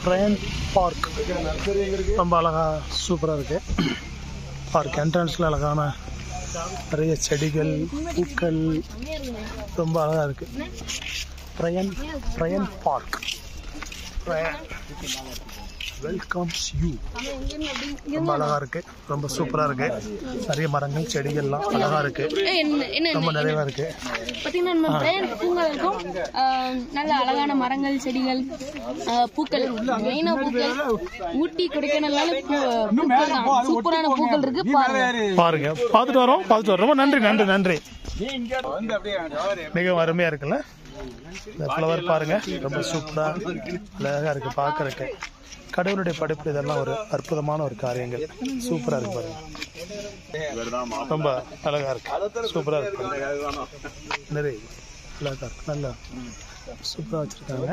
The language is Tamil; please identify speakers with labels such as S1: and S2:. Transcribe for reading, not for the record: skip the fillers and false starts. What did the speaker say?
S1: பிரயன் பார்க் ரொம்ப அழகா சூப்பராக இருக்கு. பார்க் என்ட்ரன்ஸ்ல அழகான நிறைய செடிகள் பூக்கள் ரொம்ப அழகா இருக்கு. Brian park welcomes you. ரொம்ப அழகா இருக்கு, ரொம்ப சூப்பரா இருக்கு. நிறைய மரங்கள் செடிகள்லாம் அழகா இருக்கு, ரொம்ப நிறைவா இருக்கு.
S2: பாத்தீங்கன்னா நம்ம பிரயன் பூங்கா இருக்கும். நல்ல அழகான மரங்கள் செடிகள் பூக்கள், மெயினா பூக்கள். ஊட்டி கொடைக்கானல்ல சூப்பரான பூக்கள் இருக்கு.
S1: பாருங்க, பார்த்துட்டு வரோம். ரொம்ப நன்றி. மிக அருமையா இருக்குல்ல இந்த ஃப்ளவர் பாருங்க, ரொம்ப சூப்பரா அழகா இருக்கு பாக்குறதுக்கு. கடவுளுடைய படைப்பு இதெல்லாம் ஒரு அற்புதமான ஒரு காரியங்கள். சூப்பரா இருக்கு பாருங்க, ரொம்ப அழகா இருக்கு, சூப்பரா இருக்கு. நிறைய அழகா இருக்கு, நல்லா சூப்பரா வச்சிருக்காங்க.